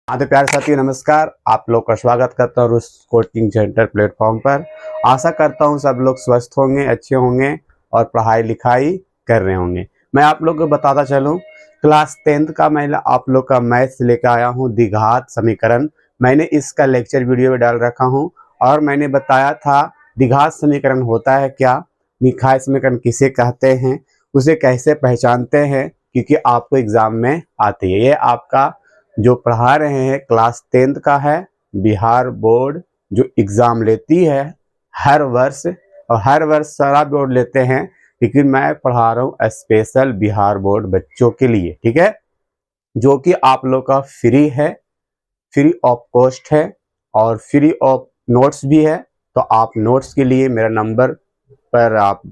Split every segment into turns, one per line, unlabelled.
हाँ तो प्यारे साथियों नमस्कार। आप लोग का स्वागत करता हूँ रुस कोचिंग सेंटर प्लेटफॉर्म पर। आशा करता हूँ सब लोग स्वस्थ होंगे, अच्छे होंगे और पढ़ाई लिखाई कर रहे होंगे। मैं आप लोग को बताता चलूँ, क्लास 10th का मैं आप लोग का मैथ्स लेकर आया हूँ द्विघात समीकरण। मैंने इसका लेक्चर वीडियो में डाल रखा हूँ और मैंने बताया था द्विघात समीकरण होता है क्या, निखाय समीकरण किसे कहते हैं, उसे कैसे पहचानते हैं, क्योंकि आपको एग्जाम में आती है। ये आपका जो पढ़ा रहे हैं क्लास 10th का है, बिहार बोर्ड जो एग्ज़ाम लेती है हर वर्ष, और हर वर्ष सारा बोर्ड लेते हैं, लेकिन मैं पढ़ा रहा हूँ स्पेशल बिहार बोर्ड बच्चों के लिए, ठीक है, जो कि आप लोग का फ्री है, फ्री ऑफ कॉस्ट है और फ्री ऑफ नोट्स भी है। तो आप नोट्स के लिए मेरा नंबर पर आप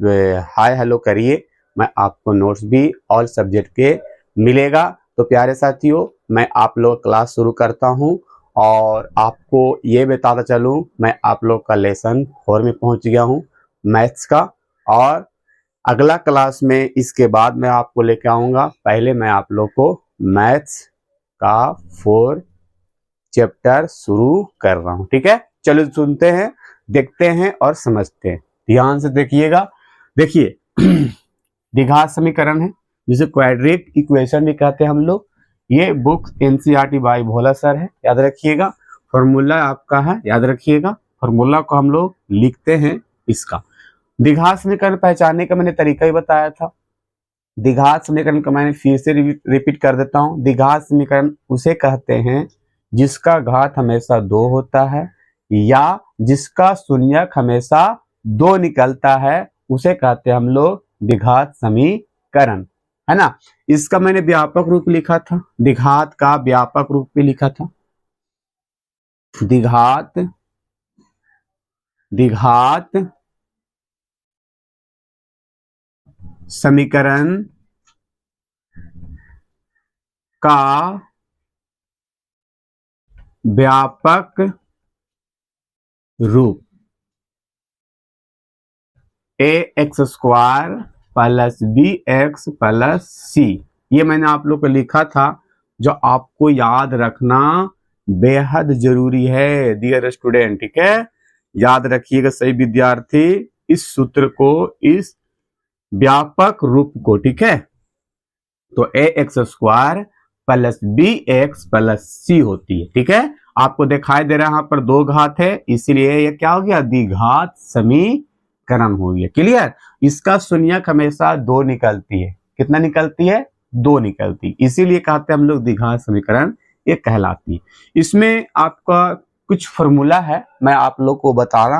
हाय हेलो करिए, मैं आपको नोट्स भी ऑल सब्जेक्ट के मिलेगा। तो प्यारे साथियों मैं आप लोग क्लास शुरू करता हूं और आपको ये बताता चलूं, मैं आप लोग का लेसन 4 में पहुंच गया हूं मैथ्स का, और अगला क्लास में इसके बाद मैं आपको लेके आऊँगा। पहले मैं आप लोग को मैथ्स का 4 चैप्टर शुरू कर रहा हूँ, ठीक है। चलो सुनते हैं, देखते हैं और समझते हैं। ध्यान से देखिएगा। देखिए द्विघात समीकरण है जिसे क्वाड्रेटिक इक्वेशन भी कहते हैं हम लोग। ये बुक एनसीईआरटी बाय भोला सर है, याद रखिएगा। फॉर्मूला आपका है, याद रखिएगा। फॉर्मूला को हम लोग लिखते हैं इसका। द्विघात समीकरण पहचानने का मैंने तरीका ही बताया था। द्विघात समीकरण का मैंने फिर से रिपीट कर देता हूँ। द्विघात समीकरण उसे कहते हैं जिसका घात हमेशा 2 होता है या जिसका शून्यक हमेशा 2 निकलता है, उसे कहते हैं हम लोग द्विघात समीकरण, है ना। इसका मैंने व्यापक रूप लिखा था, द्विघात का व्यापक रूप भी लिखा था। द्विघात समीकरण का व्यापक रूप ax² plus bx plus c, ये मैंने आप लोग को लिखा था, जो आपको याद रखना बेहद जरूरी है डियर स्टूडेंट, ठीक है। याद रखिएगा सही विद्यार्थी इस सूत्र को, इस व्यापक रूप को, ठीक है। तो ax² plus bx plus c होती है, ठीक है। आपको दिखाई दे रहा है यहाँ पर 2 घात है, इसीलिए ये क्या हो गया, द्विघात समीकरण हो गया। क्लियर। इसका शून्यक हमेशा 2 निकलती है। कितना निकलती है? 2 निकलती है, इसीलिए कहते हैं हम लोग द्विघात समीकरण ये कहलाती है। इसमें आपका कुछ फॉर्मूला है, मैं आप लोग को बता रहा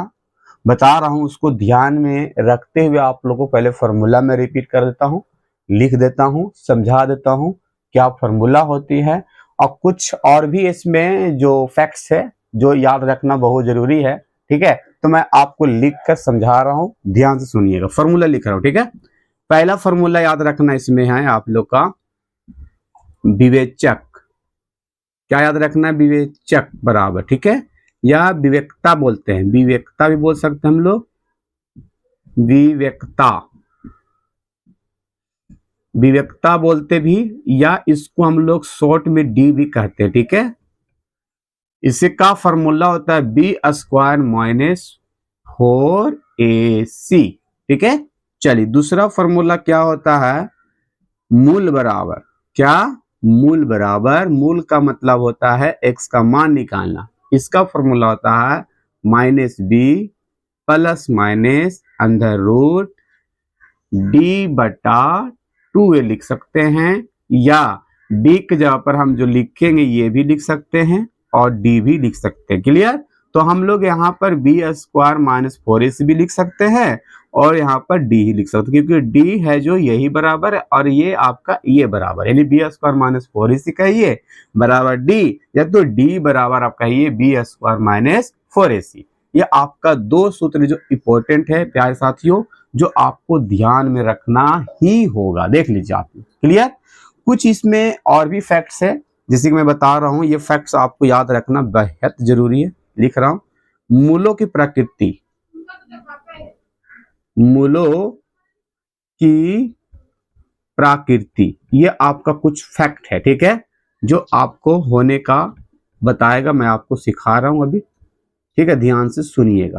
हूँ, उसको ध्यान में रखते हुए आप लोग को पहले फॉर्मूला में रिपीट कर देता हूँ, लिख देता हूँ, समझा देता हूँ क्या फॉर्मूला होती है, और कुछ और भी इसमें जो फैक्ट्स है जो याद रखना बहुत जरूरी है, ठीक है। तो मैं आपको लिख कर समझा रहा हूँ, ध्यान से सुनिएगा। फॉर्मूला लिख रहा हूँ, ठीक है। पहला फॉर्मूला याद रखना इसमें है आप लोग का विवेचक। क्या याद रखना है? विवेचक बराबर, ठीक है, या विवेकता बोलते हैं, विवेकता भी बोल सकते हैं हम लोग, विवेकता बोलते भी, या इसको हम लोग शॉर्ट में डी भी कहते हैं, ठीक है। इसे का फॉर्मूला होता है b² - 4ac, ठीक है। चलिए दूसरा फॉर्मूला क्या होता है, मूल बराबर। क्या? मूल बराबर, मूल का मतलब होता है x का मान निकालना। इसका फॉर्मूला होता है -b प्लस माइनस √d/2a लिख सकते हैं, या d के जगह पर हम जो लिखेंगे ये भी लिख सकते हैं और d भी लिख सकते हैं। क्लियर। तो हम लोग यहाँ पर b² - 4ac भी लिख सकते हैं और यहाँ पर d ही लिख सकते हैं, क्योंकि d है जो यही बराबर है और ये आपका ये बराबर, यानी b² - 4ac कहिए बराबर d, या तो d बराबर आप कहिए b² - 4ac। ये आपका 2 सूत्र जो इंपॉर्टेंट है प्यारे साथियों, जो आपको ध्यान में रखना ही होगा। देख लीजिए आप। क्लियर। कुछ इसमें और भी फैक्ट्स है, जैसे कि मैं बता रहा हूं, ये फैक्ट्स आपको याद रखना बेहद जरूरी है। लिख रहा हूं, मूलों की प्रकृति, मूलों की प्रकृति, ये आपका कुछ फैक्ट है, ठीक है, जो आपको होने का बताएगा, मैं आपको सिखा रहा हूं अभी, ठीक है, ध्यान से सुनिएगा।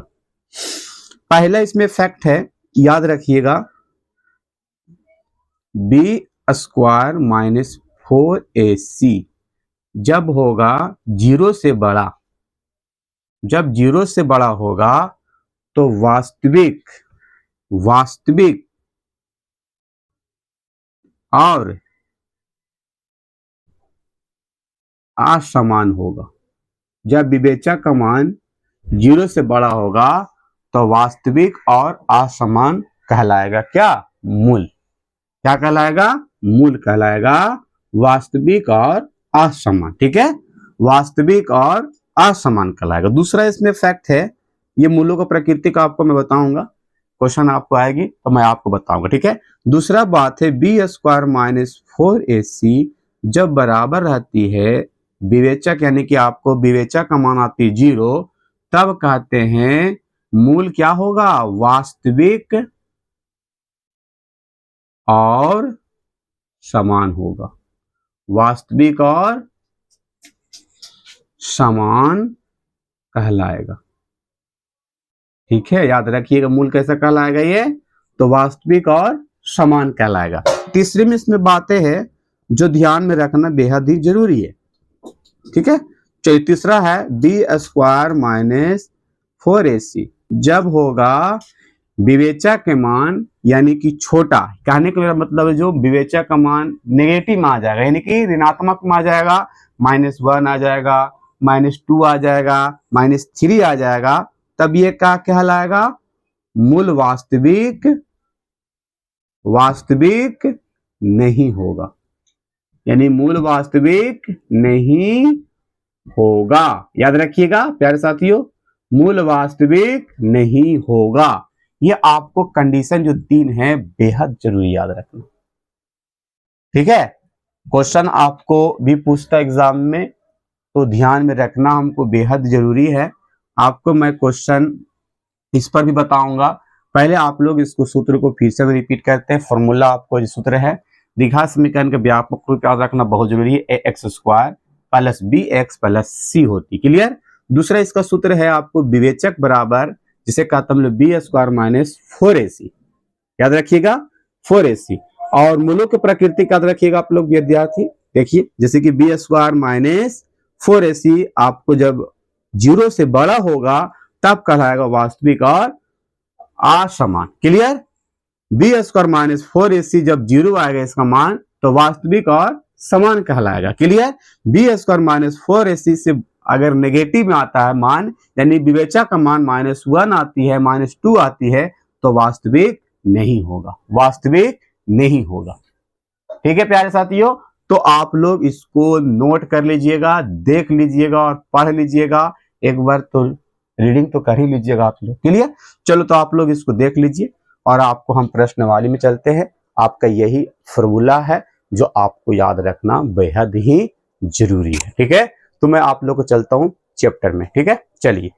पहला इसमें फैक्ट है, याद रखिएगा, बी स्क्वायर माइनस 4ac जब होगा 0 से बड़ा, जब 0 से बड़ा होगा तो वास्तविक और असमान होगा। जब विवेचक का मान 0 से बड़ा होगा तो वास्तविक और असमान कहलाएगा क्या? मूल। क्या कहलाएगा? मूल कहलाएगा, वास्तविक और असमान, ठीक है, वास्तविक और असमान कहलाएगा। दूसरा इसमें फैक्ट है, ये मूलों का प्रकृति का आपको मैं बताऊंगा, क्वेश्चन आपको आएगी तो मैं आपको बताऊंगा, ठीक है। दूसरा बात है, बी स्क्वायर माइनस 4ac जब बराबर रहती है विवेचक, यानी कि आपको विवेचक का मान आती है 0, तब कहते हैं मूल क्या होगा? वास्तविक और समान होगा। वास्तविक और समान कहलाएगा, ठीक है, याद रखिएगा। मूल कैसा कहलाएगा ये? तो वास्तविक और समान कहलाएगा। तीसरी में इसमें बातें हैं जो ध्यान में रखना बेहद ही जरूरी है, ठीक है। चलिए, तीसरा है बी स्क्वायर माइनस 4ac जब होगा विवेचक के मान, यानी कि छोटा, कहने का मेरा मतलब है जो विवेचक का मान नेगेटिव में आ जाएगा, यानी कि ऋणात्मक में आ जाएगा, -1 आ जाएगा, -2 आ जाएगा, -3 आ जाएगा, तब ये क्या कहलाएगा? मूल वास्तविक नहीं होगा, यानी मूल वास्तविक नहीं होगा। याद रखिएगा प्यारे साथियों, मूल वास्तविक नहीं होगा। ये आपको कंडीशन जो 3 है बेहद जरूरी याद रखना, ठीक है। क्वेश्चन आपको भी पूछता एग्जाम में, तो ध्यान में रखना हमको बेहद जरूरी है। आपको मैं क्वेश्चन इस पर भी बताऊंगा। पहले आप लोग इसको सूत्र को फिर से रिपीट करते हैं। फॉर्मूला आपको जो सूत्र है, द्विघात समीकरण के व्यापक रूप याद रखना बहुत जरूरी है। ax square plus bx plus c होती, क्लियर। दूसरा इसका सूत्र है आपको विवेचक बराबर, जिसे कहते हैं बी स्क्वायर माइनस 4ac, याद रखिएगा 4ac। और मूलों की प्रकृति याद रखिएगा आप लोग विद्यार्थी। देखिए, जैसे कि बी स्क्वायर माइनस 4ac आपको जब 0 से बड़ा होगा तब कहलाएगा वास्तविक और असमान, clear. B square minus 4ac जब 0 आएगा इसका मान, तो वास्तविक और समान कहलाएगा, clear. B square minus 4ac से अगर नेगेटिव में आता है मान, यानी विवेचक का मान -1 आती है, -2 आती है, तो वास्तविक नहीं होगा, वास्तविक नहीं होगा, ठीक है प्यारे साथियों। तो आप लोग इसको नोट कर लीजिएगा, देख लीजिएगा और पढ़ लीजिएगा। एक बार तो रीडिंग तो कर ही लीजिएगा आप लोग, क्लियर। चलो, तो आप लोग इसको देख लीजिए और आपको हम प्रश्नवाली में चलते हैं। आपका यही फॉर्मूला है जो आपको याद रखना बेहद ही जरूरी है, ठीक है। तो मैं आप लोग को चलता हूं चैप्टर में, ठीक है। चलिए,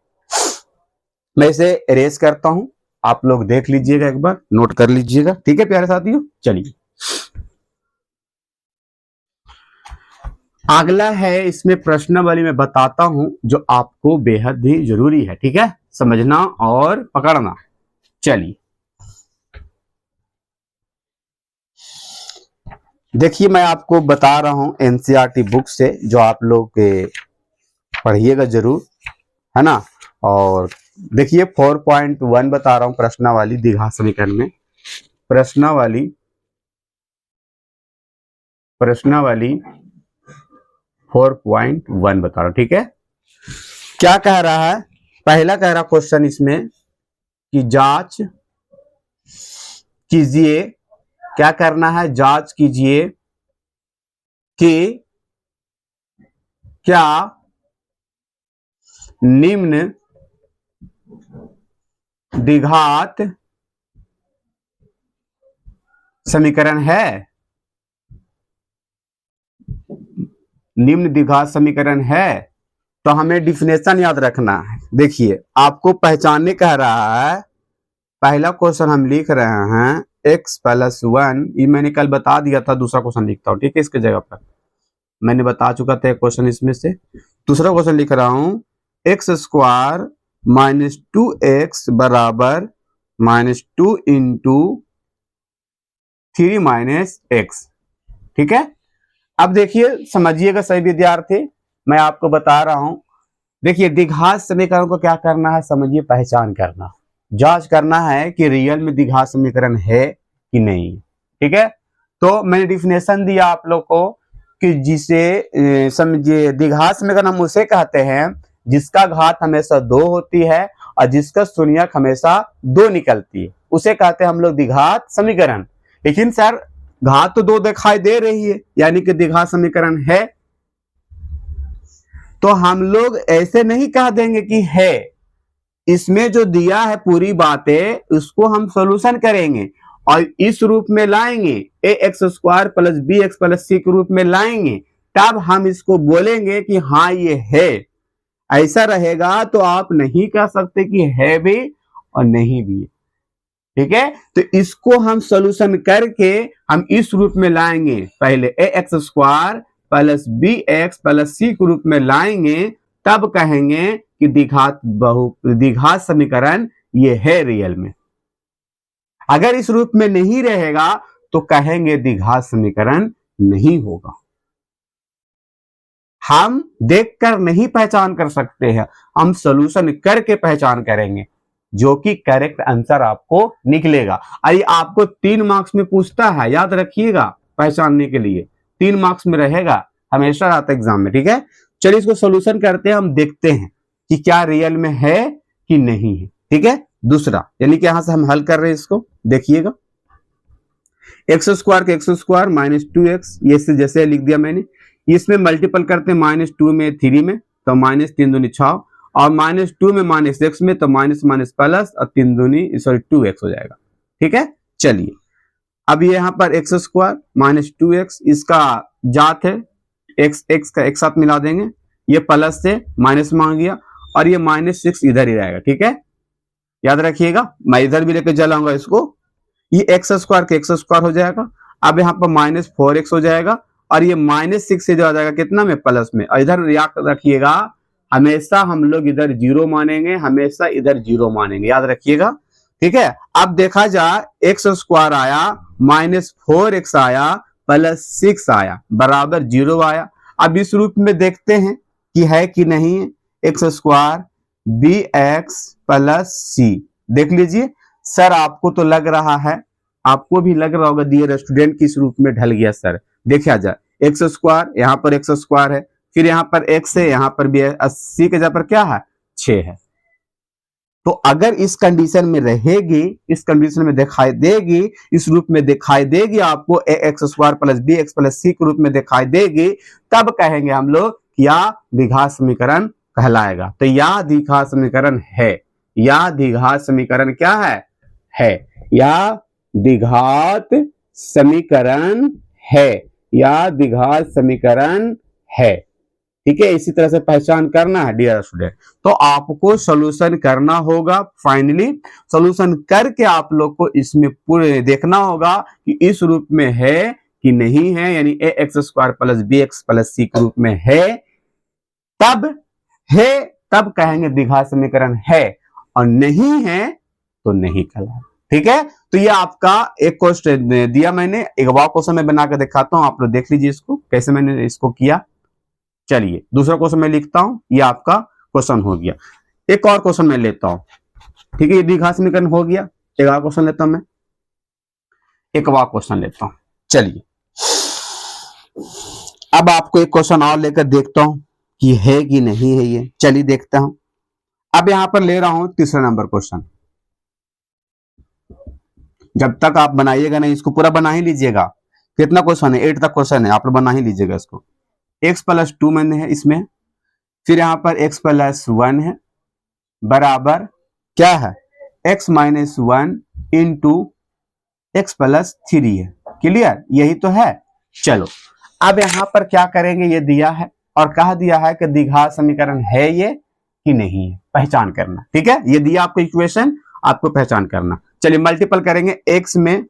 मैं इसे इरेज करता हूं, आप लोग देख लीजिएगा, एक बार नोट कर लीजिएगा, ठीक है प्यारे साथियों। चलिए, अगला है, इसमें प्रश्नावली में बताता हूं जो आपको बेहद ही जरूरी है, ठीक है, समझना और पकड़ना। चलिए, देखिए, मैं आपको बता रहा हूं एनसीईआरटी बुक से, जो आप लोग पढ़िएगा जरूर, है ना। और देखिए 4.1 बता रहा हूं प्रश्नावली द्विघात समीकरण में। प्रश्नावली 4.1 बता रहा हूं, ठीक है। क्या कह रहा है? पहला कह रहा क्वेश्चन इसमें कि जांच कीजिए, क्या करना है? जांच कीजिए कि क्या निम्न द्विघात समीकरण है, निम्न द्विघात समीकरण है। तो हमें डिफिनेशन याद रखना है। देखिए, आपको पहचानने कह रहा है। पहला क्वेश्चन हम लिख रहे हैं x + 1, ये मैंने कल बता दिया था। दूसरा क्वेश्चन लिखता हूं, ठीक है, इसके जगह पर मैंने बता चुका था क्वेश्चन इसमें से। दूसरा क्वेश्चन लिख रहा हूं, एक्स स्क्वायर माइनस 2x बराबर -2 इंटू 3 माइनस एक्स। ठीक है, अब देखिए समझिएगा सही विद्यार्थी, मैं आपको बता रहा हूं। देखिए द्विघात समीकरण को क्या करना है, समझिए, पहचान करना, जांच करना है कि रियल में द्विघात समीकरण है कि नहीं। ठीक है, तो मैंने डिफिनेशन दिया आप लोग को कि जिसे समझिए द्विघात समीकरण हम उसे कहते हैं जिसका घात हमेशा 2 होती है और जिसका शून्यक हमेशा 2 निकलती है, उसे कहते हैं हम लोग द्विघात समीकरण। लेकिन सर घात तो 2 दिखाई दे रही है, यानी कि द्विघात समीकरण है, तो हम लोग ऐसे नहीं कह देंगे कि है, इसमें जो दिया है पूरी बातें उसको हम सॉल्यूशन करेंगे और इस रूप में लाएंगे, A X square plus B X plus C के रूप में लाएंगे, तब हम इसको बोलेंगे कि हाँ ये है। ऐसा रहेगा तो आप नहीं कह सकते कि है भी और नहीं भी। ठीक है, तो इसको हम सॉल्यूशन करके हम इस रूप में लाएंगे, पहले A X square plus B X plus C के रूप में लाएंगे, तब कहेंगे कि द्विघात समीकरण ये है रियल में। अगर इस रूप में नहीं रहेगा तो कहेंगे द्विघात समीकरण नहीं होगा। हम देखकर नहीं पहचान कर सकते हैं, हम सॉल्यूशन करके पहचान करेंगे, जो कि करेक्ट आंसर आपको निकलेगा। अरे आपको 3 मार्क्स में पूछता है, याद रखिएगा, पहचानने के लिए 3 मार्क्स में रहेगा, हमेशा आता एग्जाम में। ठीक है, चलिए इसको सॉल्यूशन करते हैं, हम देखते हैं कि क्या रियल में है कि नहीं है। ठीक है, दूसरा यानी कि यहां से हम हल कर रहे हैं इसको, देखिएगा एक्स स्क्वायर के एक्स स्क्वायर माइनस 2x, ये से जैसे लिख दिया मैंने, इसमें मल्टीपल करते हैं -2 में 3 में, तो -3 दूनी 6, और -2 में -x में, तो माइनस माइनस प्लस और 3 दूनी 2x हो जाएगा। ठीक है, चलिए अब यहाँ पर एक्स स्क्वायर माइनस 2x, इसका जात है x का एक साथ मिला देंगे, ये प्लस से माइनस मांग गया और ये -6 इधर ही रहेगा। ठीक है, याद रखिएगा, मैं इधर भी लेकर चलाऊंगा इसको, ये एक्स स्क्वायर के एक्स स्क्वायर हो जाएगा। अब यहाँ पर -4x हो जाएगा और ये -6 से जो आ जाएगा कितना में, प्लस में, और इधर याद रखिएगा हमेशा हम लोग इधर 0 मानेंगे, हमेशा इधर 0 मानेंगे, याद रखिएगा। ठीक है, अब देखा जाए एक्स स्क्वायर आया, -4x आया, +6 आया, बराबर 0 आया। अब इस रूप में देखते हैं कि है कि नहीं है, X square B X plus C, देख लीजिए। सर आपको तो लग रहा है, आपको भी लग रहा होगा डियर स्टूडेंट किस रूप में ढल गया सर। देखा जाए एक्स स्क्वायर, यहाँ पर एक्स स्क्वायर है, फिर यहाँ पर x है, यहाँ पर भी है, 80 के जगह पर क्या है 6 है। तो अगर इस कंडीशन में रहेगी, इस कंडीशन में दिखाई देगी, इस रूप में दिखाई देगी आपको, A X square plus B X plus C के रूप में दिखाई देगी, तब कहेंगे हम लोग या द्विघात समीकरण कहलाएगा। तो या द्विघात समीकरण है, या द्विघात समीकरण क्या है, या द्विघात समीकरण है, या द्विघात समीकरण है। ठीक है, इसी तरह से पहचान करना है डियर स्टूडेंट। तो आपको सॉल्यूशन करना होगा, फाइनली सॉल्यूशन करके आप लोग को इसमें पूरे देखना होगा कि इस रूप में है कि नहीं है, यानी A X square plus B X plus C के रूप में है, तब कहेंगे द्विघात समीकरण है, और नहीं है तो नहीं कहलाएगा। ठीक है, तो ये आपका एक क्वेश्चन दिया मैंने, एक और क्वेश्चन मैं बना के दिखाता हूं, आप लोग देख लीजिए इसको कैसे मैंने इसको किया। चलिए दूसरा क्वेश्चन मैं लिखता हूं, ये आपका क्वेश्चन हो गया। एक और क्वेश्चन मैं लेता हूं, ठीक है, ये द्विघात समीकरण हो गया। एक और क्वेश्चन लेता हूं मैं, एक और क्वेश्चन लेता हूं। चलिए अब आपको एक क्वेश्चन और लेकर देखता हूं कि है कि नहीं है ये, चलिए देखता हूं। अब यहां पर ले रहा हूं तीसरा नंबर क्वेश्चन। जब तक आप बनाइएगा नहीं, इसको पूरा बना ही लीजिएगा। कितना क्वेश्चन है, 8 तक क्वेश्चन है, आप लोग बना ही लीजिएगा इसको। x प्लस 2 मैंने है इसमें, फिर यहां पर x प्लस 1 है, बराबर क्या है x minus 1 into x plus 3 है। क्लियर, यही तो है। चलो अब यहां पर क्या करेंगे, ये दिया है और कहा दिया है कि द्विघात समीकरण है ये कि नहीं है, पहचान करना। ठीक है, ये दिया आपको इक्वेशन, आपको पहचान करना। चलिए मल्टीपल करेंगे x में,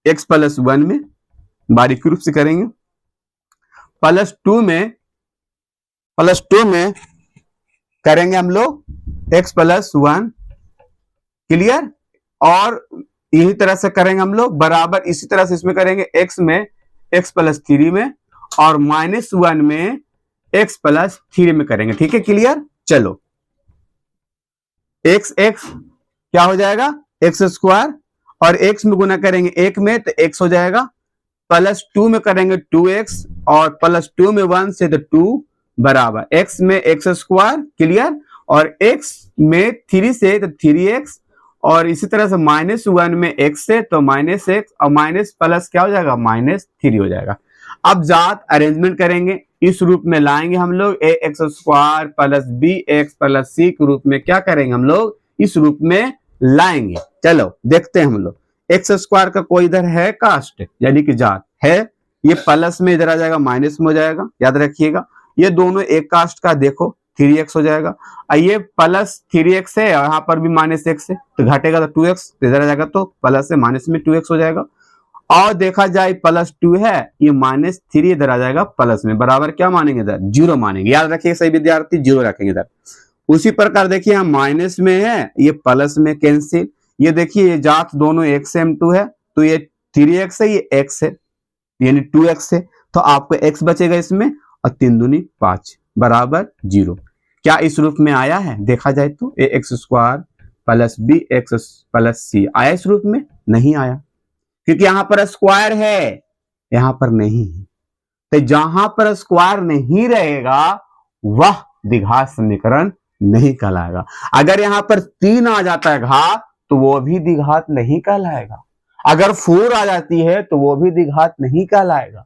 x प्लस 1 में, बारीकी रूप से करेंगे, प्लस 2 में +2 में करेंगे हम लोग x+1, क्लियर। और यही तरह से करेंगे हम लोग बराबर, इसी तरह से इसमें करेंगे x में x+3 में, और -1 में x+3 में करेंगे, ठीक है, क्लियर। चलो x क्या हो जाएगा, x², और x में गुना करेंगे 1 में तो x हो जाएगा, +2 में करेंगे 2x, और +2 में 1 से तो 2 बराबर x में x², क्लियर, और x में 3 से तो 3x, और इसी तरह से -1 में x से तो -x, और माइनस प्लस क्या हो जाएगा, -3 हो जाएगा। अब जात अरेंजमेंट करेंगे, इस रूप में लाएंगे हम लोग ax² + bx + c के रूप में क्या करेंगे हम लोग, इस रूप में लाएंगे। चलो देखते हैं हम लोग, x² का कोई इधर है कास्ट यानी कि जात है, ये प्लस में इधर आ जाएगा, माइनस में हो जाएगा, याद रखिएगा। ये दोनों एक कास्ट का, देखो 3x हो जाएगा, ये +3x है, यहाँ पर भी -x है, तो घटेगा तो 2x, इधर आ जाएगा तो प्लस से माइनस में 2x हो जाएगा। और देखा जाए +2 है, ये -3 इधर आ जाएगा प्लस में, बराबर क्या मानेंगे इधर, 0 मानेंगे, याद रखिए सही विद्यार्थी, 0 रखेंगे इधर। उसी प्रकार देखिए यहाँ माइनस में है, ये प्लस में कैंसिल, ये देखिए ये जात दोनों x m2 है, तो ये 3x है, ये x है, यानी 2x है, तो आपको x बचेगा इसमें, और 3 दूनी 5 बराबर 0। क्या इस रूप में आया है, देखा जाए तो ax² + bx + c आया इस रूप में, नहीं आया, क्योंकि यहां पर स्क्वायर है, यहां पर नहीं है। तो जहां पर स्क्वायर नहीं रहेगा वह द्विघात समीकरण नहीं कहलाएगा। अगर यहां पर 3 आ जाता है घात तो वो भी द्विघात नहीं कहलाएगा, अगर 4 आ जाती है तो वो भी द्विघात नहीं कहलाएगा।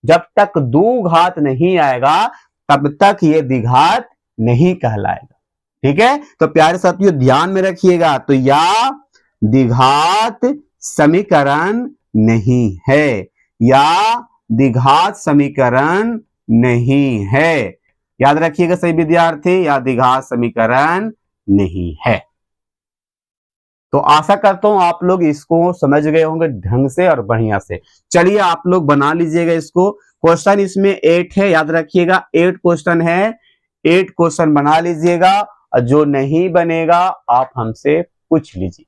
जब तक 2 घात नहीं आएगा तब तक ये द्विघात नहीं कहलाएगा, ठीक है। तो प्यारे साथियों ध्यान में रखिएगा, तो या द्विघात समीकरण नहीं है, या द्विघात समीकरण नहीं है, याद रखिएगा सही विद्यार्थी, या द्विघात समीकरण नहीं है। तो आशा करता हूं आप लोग इसको समझ गए होंगे ढंग से और बढ़िया से। चलिए आप लोग बना लीजिएगा इसको, क्वेश्चन इसमें 8 है, याद रखिएगा 8 क्वेश्चन है, 8 क्वेश्चन बना लीजिएगा, और जो नहीं बनेगा आप हमसे पूछ लीजिए,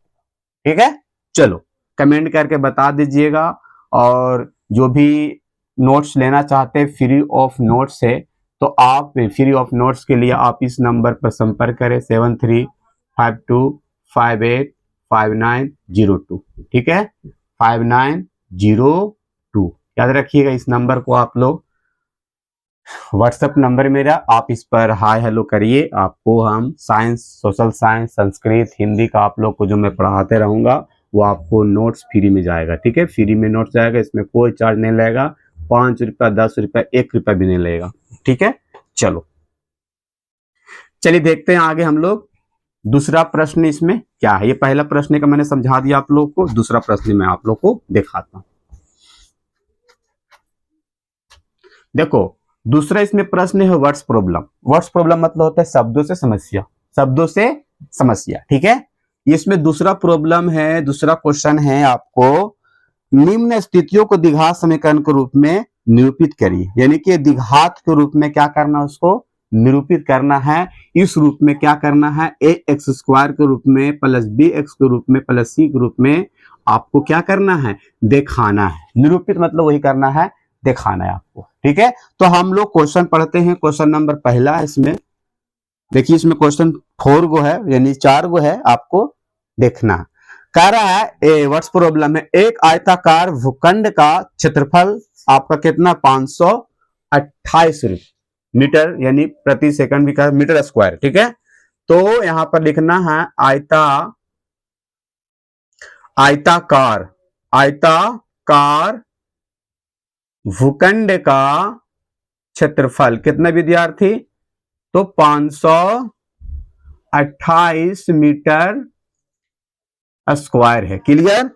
ठीक है। चलो कमेंट करके बता दीजिएगा, और जो भी नोट्स लेना चाहते हैं फ्री ऑफ नोट्स है, तो आप फ्री ऑफ नोट्स के लिए आप इस नंबर पर संपर्क करें 7352585902, ठीक है, 5902, याद रखिएगा इस नंबर को आप लोग। व्हाट्सएप नंबर मेरा, आप इस पर हाय हेलो करिए, आपको हम science, social science, Sanskrit, Hindi का आप लोग को जो मैं पढ़ाते रहूंगा वो आपको नोट्स फ्री में जाएगा, ठीक है, फ्री में नोट्स जाएगा, इसमें कोई चार्ज नहीं लगेगा, 5 रुपया, 10 रुपया, 1 रुपया भी नहीं लगेगा, ठीक है। चलो चलिए देखते हैं आगे हम लोग, दूसरा प्रश्न इसमें क्या है। ये पहला प्रश्न का मैंने समझा दिया आप लोग को, दूसरा प्रश्न मैं आप लोग को दिखाता हूं। देखो दूसरा इसमें प्रश्न है वर्ड्स प्रॉब्लम। वर्ड्स प्रॉब्लम मतलब होता है शब्दों से समस्या, शब्दों से समस्या, ठीक है। इसमें दूसरा प्रॉब्लम है, दूसरा क्वेश्चन है, आपको निम्न स्थितियों को द्विघात समीकरण के रूप में निरूपित करिए, यानी कि द्विघात के रूप में क्या करना, उसको निरूपित करना है। इस रूप में क्या करना है, ax² के रूप में + bx के रूप में + c के रूप में आपको क्या करना है, दिखाना है। निरूपित मतलब वही करना है, दिखाना है आपको, ठीक है। तो हम लोग क्वेश्चन पढ़ते हैं, क्वेश्चन नंबर पहला है इसमें, देखिए इसमें क्वेश्चन 4 गो है, यानी 4 गो है, आपको देखना है। कह रहा है व्हाट्स प्रॉब्लम है, एक आयताकार भूखंड का क्षेत्रफल आपका कितना, 528 मीटर, यानी प्रति सेकंड भी कहा मीटर स्क्वायर, ठीक है। तो यहां पर लिखना है आयताकार भूखंड का क्षेत्रफल कितना विद्यार्थी, तो 528 मीटर स्क्वायर है, क्लियर।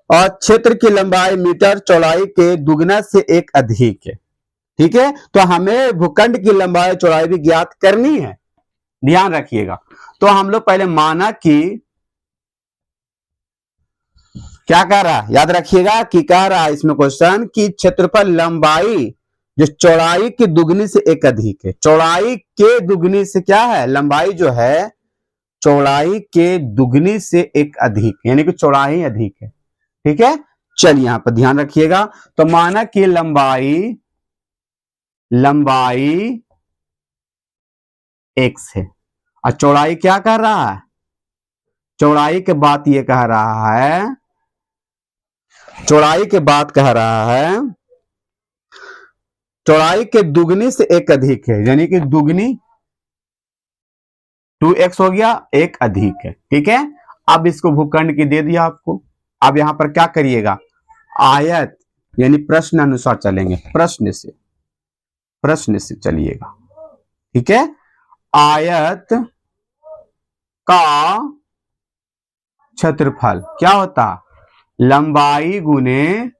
और क्षेत्र की लंबाई मीटर चौड़ाई के दुगना से 1 अधिक है, ठीक है। तो हमें भूखंड की लंबाई चौड़ाई भी ज्ञात करनी है, ध्यान रखिएगा। तो हम लोग पहले माना कि क्या कह रहा है, याद रखिएगा कि कह रहा है इसमें क्वेश्चन कि क्षेत्रफल लंबाई जो चौड़ाई की दुगनी से एक अधिक है, चौड़ाई के दुगनी से क्या है, लंबाई जो है चौड़ाई के दुगनी से एक अधिक, यानी कि चौड़ाई अधिक है। ठीक है, चलिए यहां पर ध्यान रखिएगा। तो माना कि लंबाई x है और चौड़ाई क्या कर रहा है, चौड़ाई के बात ये कह रहा है, चौड़ाई के बात कह रहा है चौड़ाई के दुगनी से एक अधिक है, यानी कि दुगनी 2x हो गया, एक अधिक है। ठीक है, अब इसको भूखंड की दे दिया आपको। अब यहां पर क्या करिएगा, आयत यानी प्रश्न अनुसार चलेंगे, प्रश्न से चलिएगा। ठीक है, आयत का क्षेत्रफल क्या होता, लंबाई गुने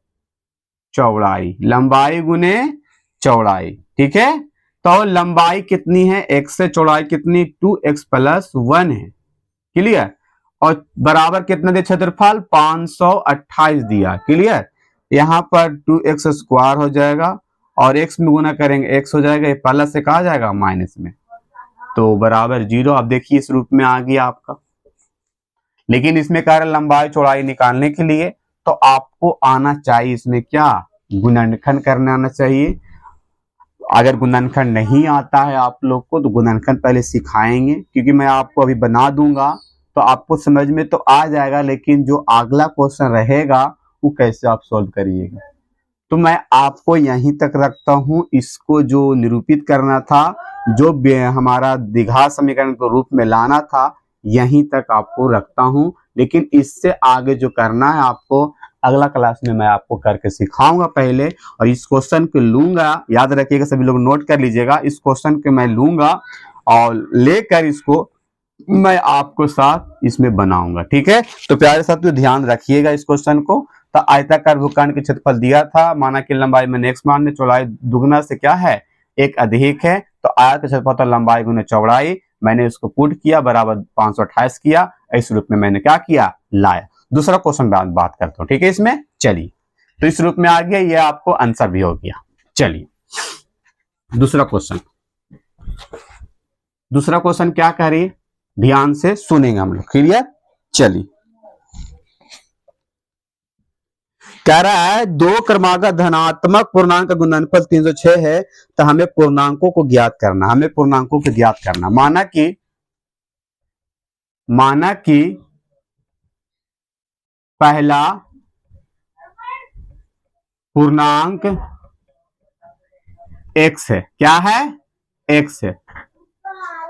चौड़ाई, लंबाई गुने चौड़ाई। ठीक है, तो लंबाई कितनी है x से, चौड़ाई कितनी 2x + 1 है। क्लियर, और बराबर कितना दिया, क्षेत्रफल 528 दिया। क्लियर, यहां पर 2x² हो जाएगा और x में गुना करेंगे x हो जाएगा, ये प्लस से कहा जाएगा माइनस में, तो बराबर 0। अब देखिए इस रूप में आ गया आपका। लेकिन इसमें कह रहे लंबाई चौड़ाई निकालने के लिए तो आपको आना चाहिए इसमें क्या, गुणनखंड करने आना चाहिए। अगर गुणनखंड नहीं आता है आप लोग को तो गुणनखंड पहले सिखाएंगे, क्योंकि मैं आपको अभी बना दूंगा तो आपको समझ में तो आ जाएगा, लेकिन जो अगला क्वेश्चन रहेगा वो कैसे आप सॉल्व करिएगा। तो मैं आपको यहीं तक रखता हूं, इसको जो निरूपित करना था, जो हमारा द्विघात समीकरण के रूप में लाना था, यहीं तक आपको रखता हूं। लेकिन इससे आगे जो करना है आपको अगला क्लास में मैं आपको करके सिखाऊंगा पहले, और इस क्वेश्चन को लूंगा, याद रखिएगा सभी लोग नोट कर लीजिएगा, इस क्वेश्चन को मैं लूंगा और लेकर इसको मैं आपको साथ इसमें बनाऊंगा। ठीक है, तो प्यारे साथियों ध्यान रखिएगा इस क्वेश्चन को। तो आयताकार भूखंड के क्षेत्रफल दिया था, माना कि लंबाई में x मान, चौड़ाई दुगना से क्या है, एक अधिक है, तो आयत का क्षेत्रफल तो लंबाई गुने चौड़ाई, मैंने इसको पुट किया बराबर 528 किया, इस रूप में मैंने क्या किया, लाया। दूसरा क्वेश्चन बात करता हूं। ठीक है, इसमें चलिए, तो इस रूप में आ गया, ये आपको आंसर भी हो गया। चलिए दूसरा क्वेश्चन क्या कह रही है, ध्यान से सुनेंगे हम लोग। क्लियर, चलिए कह रहा है दो क्रमागत धनात्मक पूर्णांक का गुणनफल 306 है, तो हमें पूर्णांकों को ज्ञात करना, माना कि पहला पूर्णांक x है, क्या है, x है,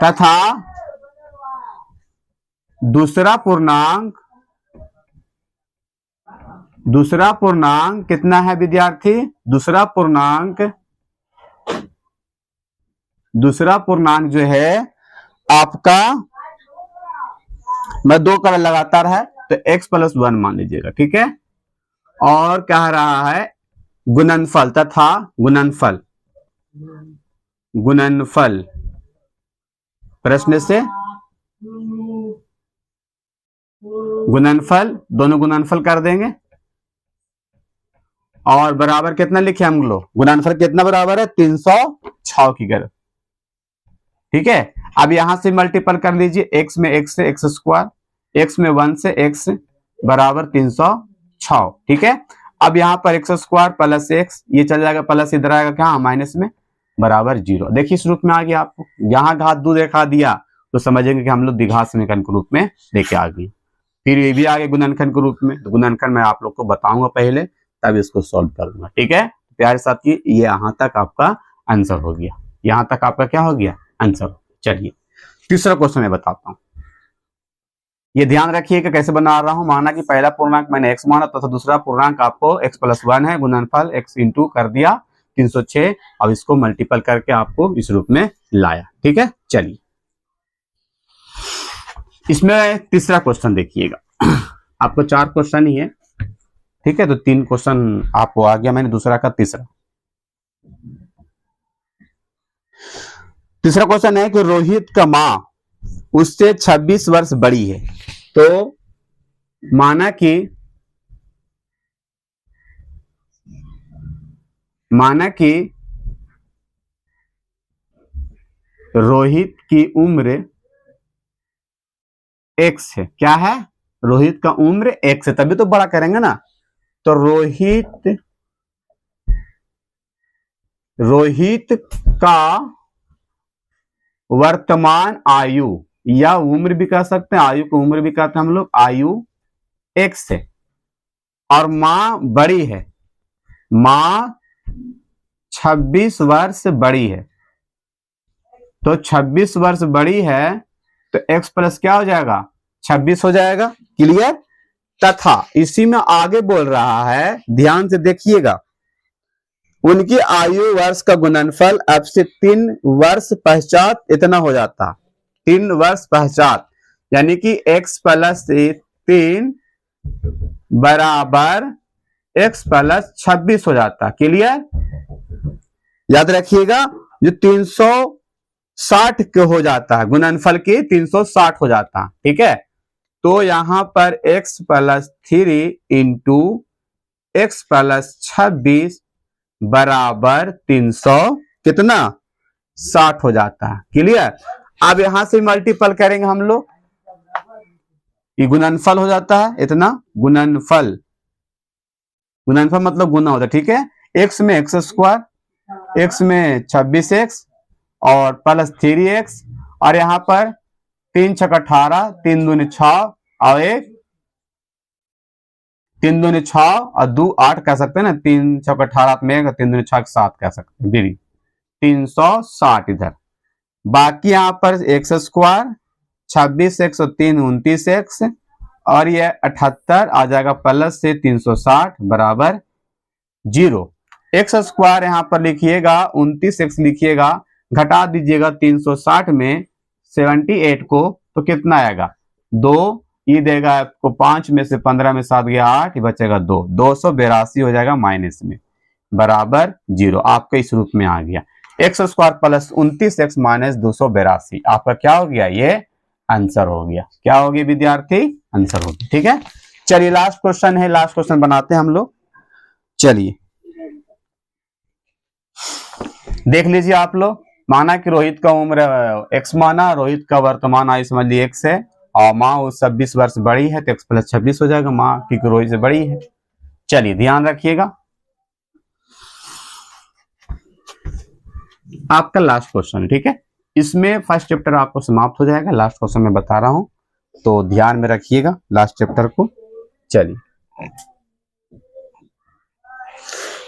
तथा दूसरा पूर्णांक कितना है विद्यार्थी, दूसरा पूर्णांक जो है आपका, मैं 2 कलर लगातार है तो x + 1 मान लीजिएगा। ठीक है, और कह रहा है गुणनफल तथा गुणनफल प्रश्न से गुणनफल, दोनों गुणनफल कर देंगे और बराबर कितना लिखे हम लोग, गुणनफल कितना बराबर है 306 की तरफ। ठीक है, अब यहां से मल्टीपल कर लीजिए, x में x से x², x में 1 से x बराबर 306। ठीक है, अब यहां पर x² + x, ये चल जाएगा प्लस, इधर आएगा क्या, माइनस में, बराबर 0। देखिए इस रूप में आ गया आपको, यहां घात 2 देखा दिया तो समझेंगे कि हम लोग द्विघात समीकरण के रूप में लेके आ गए। फिर ये भी आ गए गुणनखंड के रूप में, तो गुणनखंड मैं आप लोग को बताऊंगा पहले, तब इसको सॉल्व करूंगा। ठीक है, प्यारे साथी ये यहां तक आपका आंसर हो गया, यहां तक आपका क्या हो गया, आंसर। चलिए तीसरा क्वेश्चन मैं बताता हूं, ये ध्यान रखिए कि कैसे बना रहा हूं। माना कि पहला पूर्णांक मैंने x माना, तथा दूसरा पूर्णांक आपको x + 1 है, गुणनफल x × कर दिया 306, अब इसको मल्टीपल करके आपको इस रूप में लाया। ठीक है, चलिए इसमें तीसरा क्वेश्चन देखिएगा, आपको 4 क्वेश्चन ही है। ठीक है, तो 3 क्वेश्चन आपको आ गया, मैंने दूसरा का तीसरा क्वेश्चन है कि रोहित का मां उससे 26 वर्ष बड़ी है, तो माना कि रोहित की उम्र एक्स है। क्या है? रोहित का उम्र एक्स है, तभी तो बड़ा करेंगे ना। तो रोहित का वर्तमान आयु, या उम्र भी कह सकते हैं, आयु को उम्र भी कहते हैं हम लोग, आयु एक्स है। और मां बड़ी है, मां 26 वर्ष बड़ी है। तो 26 वर्ष बड़ी है तो x प्लस क्या हो जाएगा? 26 हो जाएगा। क्लियर? तथा इसी में आगे बोल रहा है, ध्यान से देखिएगा, उनकी आयु वर्ष का गुणनफल अब से 3 वर्ष पश्चात इतना हो जाता। 3 वर्ष पश्चात, यानी कि x प्लस 3 बराबर x प्लस 26 हो जाता। क्लियर? याद रखिएगा, जो 360 के हो जाता है, गुणनफल के 360 हो जाता है। ठीक है, तो यहां पर x plus 3 into x plus 26 बराबर 300 कितना? 60 हो जाता है। क्लियर? अब यहां से मल्टीपल करेंगे हम लोग, ये गुणनफल हो जाता है इतना। गुणनफल, गुणनफल मतलब गुना होता है। ठीक है, x में एक्स स्क्वायर, x में 26x और प्लस 3x, और यहां पर 3 छक 18, 3 दूनी 6 और 1 3 दूनी 6 और 2 8 कह सकते हैं ना। 3 छक 18 में 3 दूनी 6 7 कह सकते हैं। बीरी 360 इधर। बाकी यहां पर एक्स स्क्वायर 26x और 3 29x, और ये 78 आ जाएगा प्लस से 360 बराबर 0। एक्स स्क्वायर यहां पर लिखिएगा, 29x लिखिएगा, घटा दीजिएगा 360 में 78 को, तो कितना आएगा? 2। ये देगा आपको 5 में से 15 में 7 गया 8, बचेगा 2। 282 हो जाएगा माइनस में, बराबर 0। आपका इस रूप में आ गया x square plus 29x minus 282। आपका क्या हो गया? ये आंसर हो गया। क्या हो गया विद्यार्थी? आंसर हो गया। ठीक है, चलिए लास्ट क्वेश्चन है, लास्ट क्वेश्चन बनाते हैं हम लोग। चलिए देख लीजिए आप लोग। माना कि रोहित का उम्र x माना, रोहित का वर्तमान आयु समझ लीजिए x है, और माँ उस 26 वर्ष बड़ी है तो x प्लस 26 हो जाएगा, माँ क्योंकि रोहित से बड़ी है। चलिए ध्यान रखिएगा, आपका लास्ट क्वेश्चन। ठीक है, इसमें फर्स्ट चैप्टर आपको समाप्त हो जाएगा। लास्ट क्वेश्चन मैं बता रहा हूं, तो ध्यान में रखिएगा लास्ट चैप्टर को। चलिए,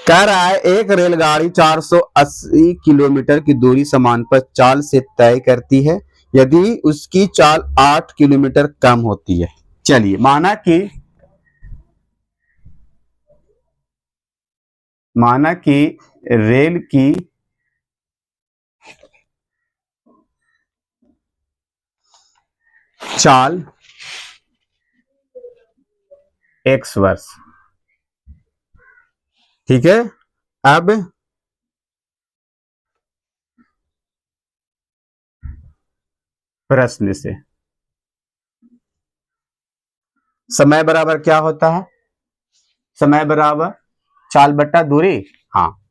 कह रहा है एक रेलगाड़ी 480 किलोमीटर की दूरी समान पर चाल से तय करती है यदि उसकी चाल 8 किलोमीटर कम होती है। चलिए, माना कि रेल की चाल x वर्ष। ठीक है, अब प्रश्न से समय बराबर क्या होता है? समय बराबर चाल बट्टा दूरी। हाँ,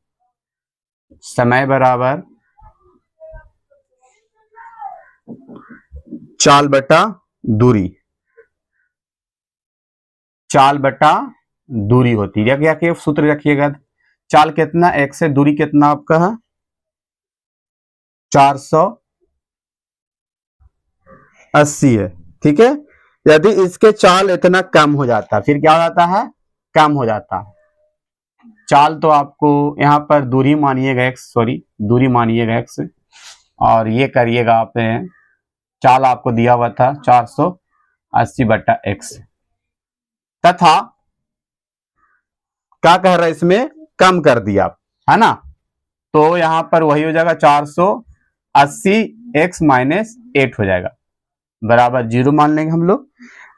समय बराबर चाल बटा दूरी, चाल बटा दूरी होती है। क्या क्या सूत्र रखिएगा, चाल कितना x है, दूरी कितना आपका है 480 है। ठीक है, यदि इसके चाल इतना कम हो जाता, फिर क्या हो जाता है? कम हो जाता। चाल तो आपको यहां पर दूरी मानिएगा x, सॉरी दूरी मानिएगा x, और ये करिएगा आप, चाल आपको दिया हुआ था 480 बटा x, तथा क्या कह रहा है इसमें? कम कर दिया, है ना। तो यहां पर वही हो जाएगा 480 x माइनस 8 हो जाएगा, बराबर 0 मान लेंगे हम लोग।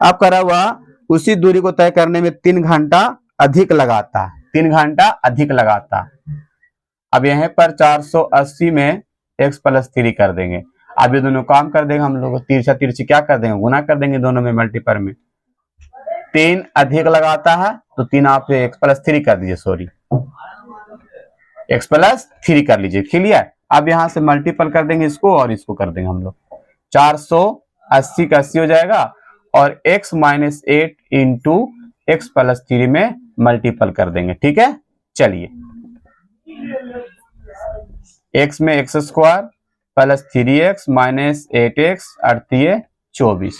अब करा हुआ उसी दूरी को तय करने में 3 घंटा अधिक लगाता है, 3 घंटा अधिक लगाता है। अब यहां पर 480 में x प्लस 3 कर देंगे। अब ये दोनों काम कर देंगे हम लोग, तिरछा तिरछी क्या कर देंगे? गुना कर देंगे दोनों में, मल्टीपल में। 3 अधिक लगाता है तो 3 आप x प्लस 3 कर दीजिए, सॉरी x प्लस 3 कर लीजिए। क्लियर? अब यहाँ से मल्टीपल कर देंगे इसको और इसको कर देंगे हम लोग 480 का 80 हो जाएगा और x minus 8 into x plus 3 में मल्टीपल कर देंगे। ठीक है, चलिए x में x square plus 3x minus 8x 24।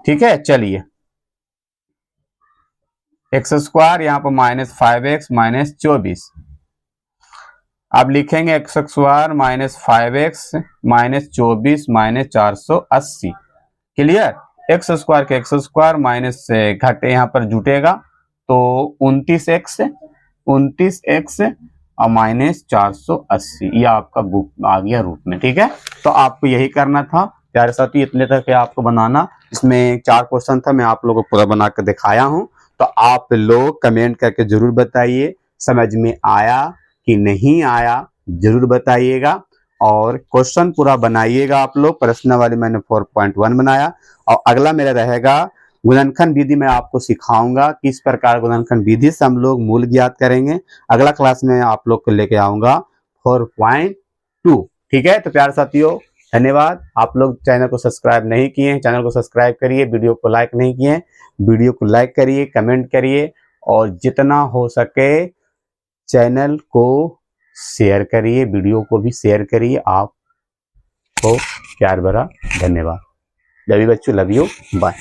ठीक है, चलिए एक्स स्क्वायर यहाँ पर माइनस 5x माइनस 24। अब लिखेंगे x square minus 5x minus 24 minus 480। Clear, x square के एक्स स्क्वायर माइनस घटे यहाँ पर जुटेगा तो 29x और माइनस 480, ये आपका बुक आ गया रूप में। ठीक है, तो आपको यही करना था प्यारे साथी, इतने तक आपको बनाना। इसमें 4 क्वेश्चन था, मैं आप लोगों को पूरा बना कर दिखाया हूं। तो आप लोग कमेंट करके जरूर बताइए समझ में आया कि नहीं आया, जरूर बताइएगा। और क्वेश्चन पूरा बनाइएगा आप लोग। प्रश्न वाले मैंने 4.1 बनाया और अगला मेरा रहेगा गुणनखंड विधि। मैं आपको सिखाऊंगा किस प्रकार गुणनखंड विधि से हम लोग मूल ज्ञात करेंगे। अगला क्लास में आप लोग को लेके आऊंगा 4.2। ठीक है, तो प्यारे साथियों धन्यवाद। आप लोग चैनल को सब्सक्राइब नहीं किए, चैनल को सब्सक्राइब करिए। वीडियो को लाइक नहीं किए, वीडियो को लाइक करिए, कमेंट करिए और जितना हो सके चैनल को शेयर करिए, वीडियो को भी शेयर करिए। आपको प्यार भरा धन्यवाद। लव यू बच्चों, लव यू, बाय।